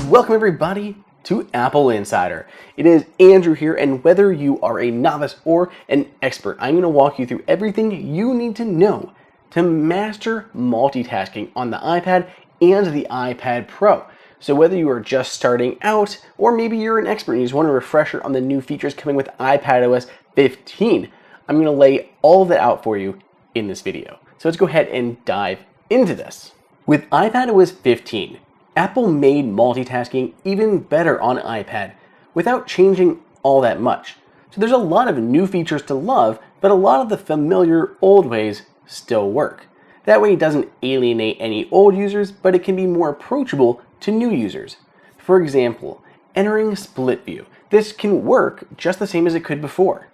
welcome everybody to AppleInsider. It is Andrew here, and whether you are a novice or an expert, I'm going to walk you through everything you need to know to master multitasking on the iPad and the iPad Pro. So whether you are just starting out, or maybe you're an expert and you just want a refresher on the new features coming with iPadOS 15, I'm going to lay all of that out for you in this video. So let's go ahead and dive into this. With iPadOS 15, Apple made multitasking even better on iPad without changing all that much. So there's a lot of new features to love, but a lot of the familiar old ways still work. That way it doesn't alienate any old users, but it can be more approachable to new users. For example, entering split view. This can work just the same as it could before.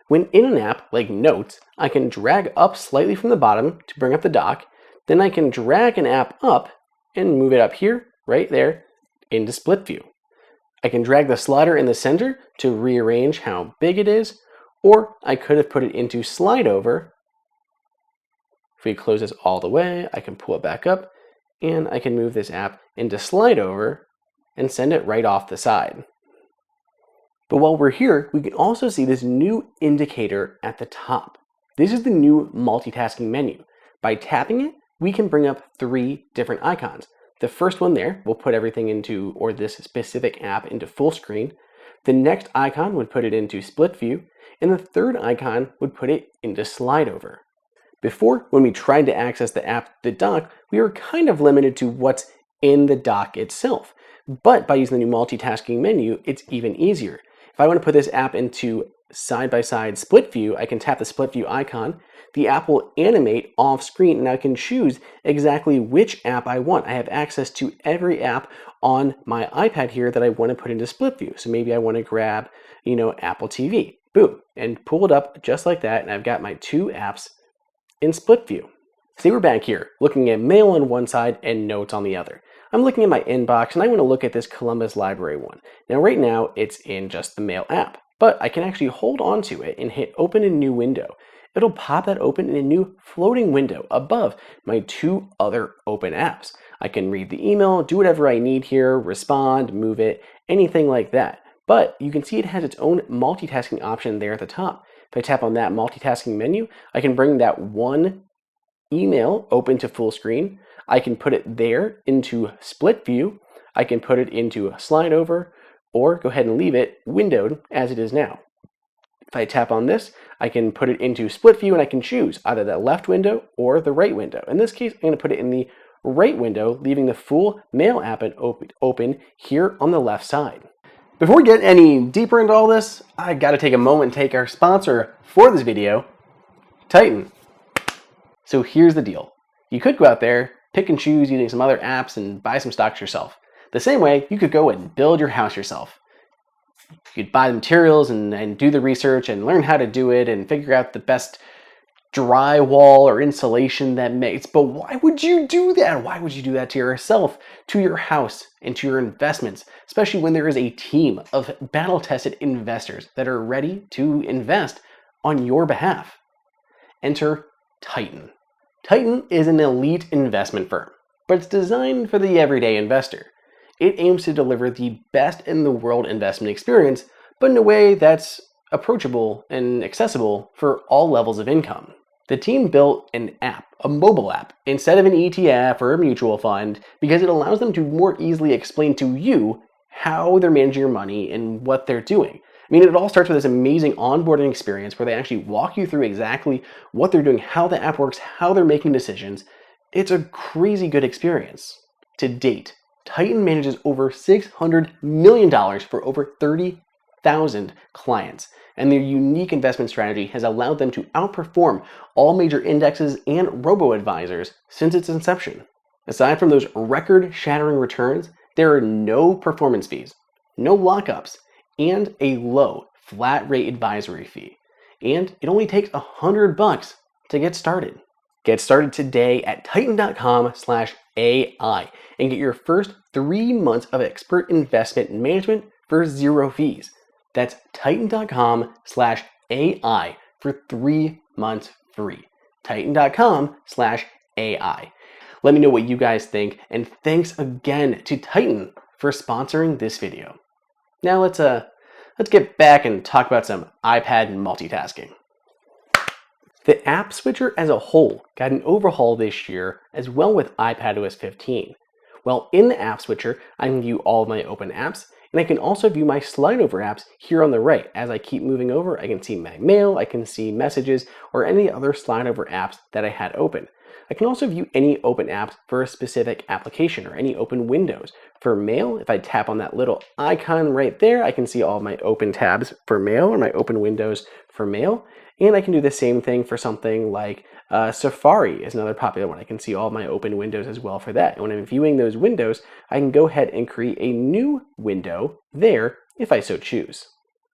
When in an app like Notes, I can drag up slightly from the bottom to bring up the dock, then I can drag an app up and move it up here, right there, into split view. I can drag the slider in the center to rearrange how big it is, or I could have put it into slide over. If we close this all the way, I can pull it back up, and I can move this app into slide over and send it right off the side. But while we're here, we can also see this new indicator at the top. This is the new multitasking menu. By tapping it, we can bring up 3 different icons. The first one there will put everything into, or this specific app into full screen. The next icon would put it into split view, and the third icon would put it into slide over. Before, when we tried to access the app, the dock, we were kind of limited to what's in the dock itself. But by using the new multitasking menu, it's even easier. If I want to put this app into side-by-side split view, I can tap the split view icon. The app will animate off screen, and I can choose exactly which app I want. I have access to every app on my iPad here that I want to put into split view. So maybe I want to grab, Apple TV. Boom, and pull it up just like that, and I've got my 2 apps in split view. See, we're back here, looking at Mail on one side and Notes on the other. I'm looking at my inbox, and I want to look at this Columbus Library one. Now, right now, it's in just the Mail app, but I can actually hold on to it and hit Open in New Window. It'll pop that open in a new floating window above my 2 other open apps. I can read the email, do whatever I need here, respond, move it, anything like that. But you can see it has its own multitasking option there at the top. If I tap on that multitasking menu, I can bring that one email open to full screen. I can put it there into split view. I can put it into slide over, or go ahead and leave it windowed as it is now. If I tap on this, I can put it into split view, and I can choose either the left window or the right window. In this case, I'm going to put it in the right window, leaving the full Mail app open here on the left side. Before we get any deeper into all this, I got to take a moment and thank our sponsor for this video, Titan. So here's the deal. You could go out there, pick and choose using some other apps and buy some stocks yourself. The same way you could go and build your house yourself. You could buy the materials and do the research and learn how to do it and figure out the best drywall or insulation that makes. But why would you do that? Why would you do that to yourself, to your house, and to your investments, especially when there is a team of battle-tested investors that are ready to invest on your behalf? Enter Titan. Titan is an elite investment firm, but it's designed for the everyday investor. It aims to deliver the best in the world investment experience, but in a way that's approachable and accessible for all levels of income. The team built an app, a mobile app, instead of an ETF or a mutual fund, because it allows them to more easily explain to you how they're managing your money and what they're doing. I mean, it all starts with this amazing onboarding experience where they actually walk you through exactly what they're doing, how the app works, how they're making decisions. It's a crazy good experience. To date, Titan manages over $600 million for over 30,000 clients, and their unique investment strategy has allowed them to outperform all major indexes and robo-advisors since its inception. Aside from those record-shattering returns, there are no performance fees, no lockups, and a low flat rate advisory fee. And it only takes $100 to get started. Get started today at titan.com/AI and get your first 3 months of expert investment management for 0 fees. That's titan.com/AI for 3 months free. Titan.com/AI. Let me know what you guys think, and thanks again to Titan for sponsoring this video. Now let's get back and talk about some iPad multitasking. The app switcher as a whole got an overhaul this year, as well with iPadOS 15. Well, in the app switcher, I can view all of my open apps, and I can also view my slide over apps here on the right. As I keep moving over, I can see my mail, I can see messages, or any other slide over apps that I had open. I can also view any open apps for a specific application or any open windows. For mail, if I tap on that little icon right there, I can see all my open tabs for mail or my open windows for mail. And I can do the same thing for something like Safari is another popular one. I can see all my open windows as well for that. And when I'm viewing those windows, I can go ahead and create a new window there if I so choose.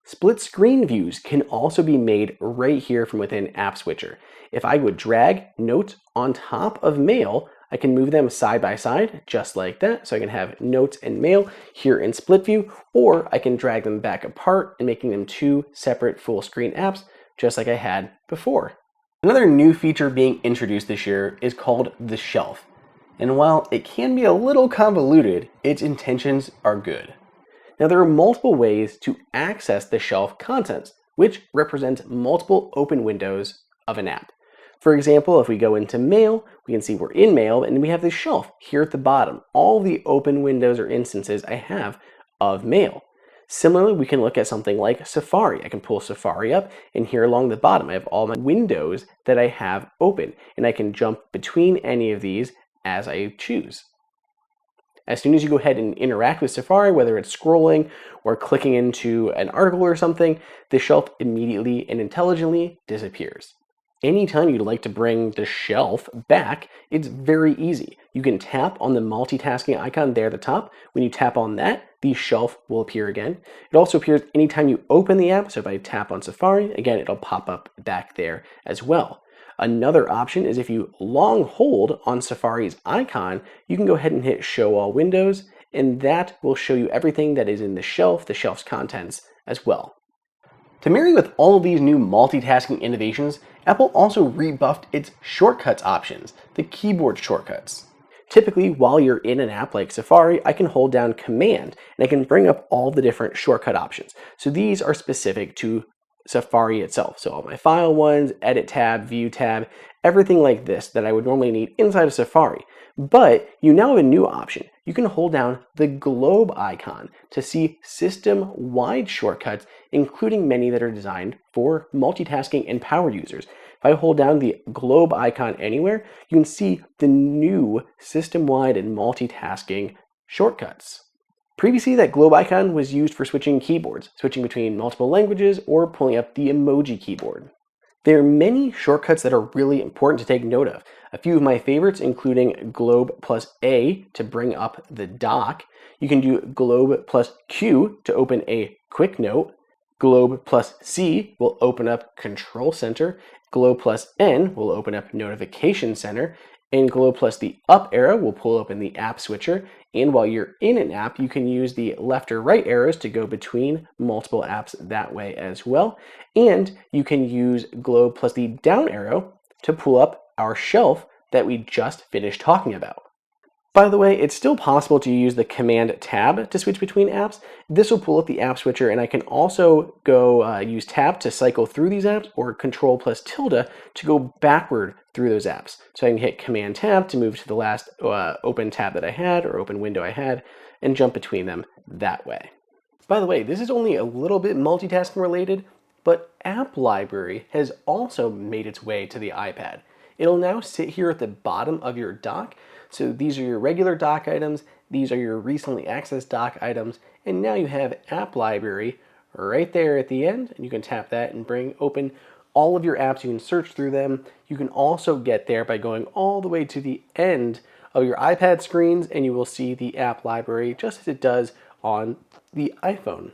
Split screen views can also be made right here from within App Switcher. If I would drag notes on top of mail, I can move them side by side just like that. So I can have notes and mail here in split view, or I can drag them back apart and making them two separate full screen apps just like I had before. Another new feature being introduced this year is called the shelf. And while it can be a little convoluted, its intentions are good. Now there are multiple ways to access the shelf contents, which represents multiple open windows of an app. For example, if we go into Mail, we can see we're in Mail and we have this shelf here at the bottom, all the open windows or instances I have of Mail. Similarly, we can look at something like Safari. I can pull Safari up, and here along the bottom I have all my windows that I have open, and I can jump between any of these as I choose. As soon as you go ahead and interact with Safari, whether it's scrolling or clicking into an article or something, the shelf immediately and intelligently disappears. Anytime you'd like to bring the shelf back, it's very easy. You can tap on the multitasking icon there at the top. When you tap on that, the shelf will appear again. It also appears anytime you open the app. So if I tap on Safari, again, it'll pop up back there as well. Another option is if you long hold on Safari's icon, you can go ahead and hit Show All Windows, and that will show you everything that is in the shelf's contents as well. To marry with all of these new multitasking innovations, Apple also rebuffed its shortcuts options, the keyboard shortcuts. Typically, while you're in an app like Safari, I can hold down Command and I can bring up all the different shortcut options. So these are specific to Safari itself. So all my file ones, edit tab, view tab, everything like this that I would normally need inside of Safari. But you now have a new option. You can hold down the globe icon to see system-wide shortcuts, including many that are designed for multitasking and power users. If I hold down the globe icon anywhere, you can see the new system-wide and multitasking shortcuts. Previously, that globe icon was used for switching keyboards, switching between multiple languages, or pulling up the emoji keyboard. There are many shortcuts that are really important to take note of. A few of my favorites, including globe plus A to bring up the dock. You can do globe plus Q to open a quick note. Globe plus C will open up Control Center. Globe plus N will open up Notification Center. And globe plus the up arrow will pull open the app switcher. And while you're in an app, you can use the left or right arrows to go between multiple apps that way as well. And you can use globe plus the down arrow to pull up our shelf that we just finished talking about. By the way, it's still possible to use the Command tab to switch between apps. This will pull up the app switcher, and I can also go use tab to cycle through these apps, or Control plus tilde to go backward through those apps. So I can hit Command tab to move to the last open tab that I had, or open window I had, and jump between them that way. By the way, this is only a little bit multitasking related, but App Library has also made its way to the iPad. It'll now sit here at the bottom of your dock. So these are your regular dock items, these are your recently accessed dock items, and now you have App Library right there at the end, and you can tap that and bring open all of your apps. You can search through them. You can also get there by going all the way to the end of your iPad screens, and you will see the App Library just as it does on the iPhone.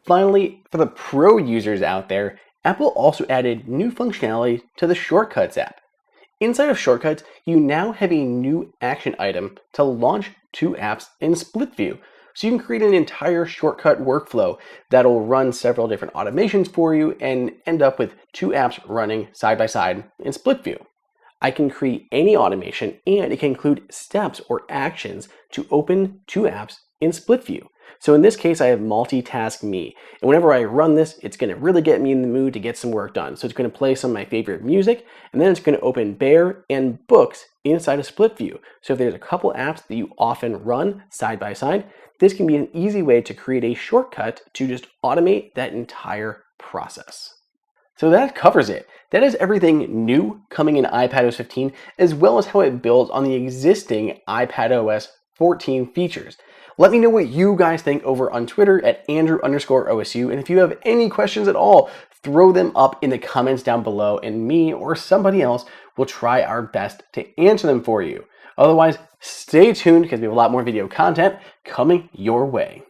Finally, for the pro users out there, Apple also added new functionality to the Shortcuts app. Inside of Shortcuts, you now have a new action item to launch two apps in split view. So you can create an entire shortcut workflow that'll run several different automations for you and end up with two apps running side by side in split view. I can create any automation, and it can include steps or actions to open two apps in split view. So in this case, I have Multitask Me. And whenever I run this, it's going to really get me in the mood to get some work done. So it's going to play some of my favorite music, and then it's going to open Bear and Books inside of split view. So if there's a couple apps that you often run side by side, this can be an easy way to create a shortcut to just automate that entire process. So that covers it. That is everything new coming in iPadOS 15, as well as how it builds on the existing iPadOS 14 features. Let me know what you guys think over on Twitter at Andrew_OSU. And if you have any questions at all, throw them up in the comments down below, and me or somebody else will try our best to answer them for you. Otherwise, stay tuned because we have a lot more video content coming your way.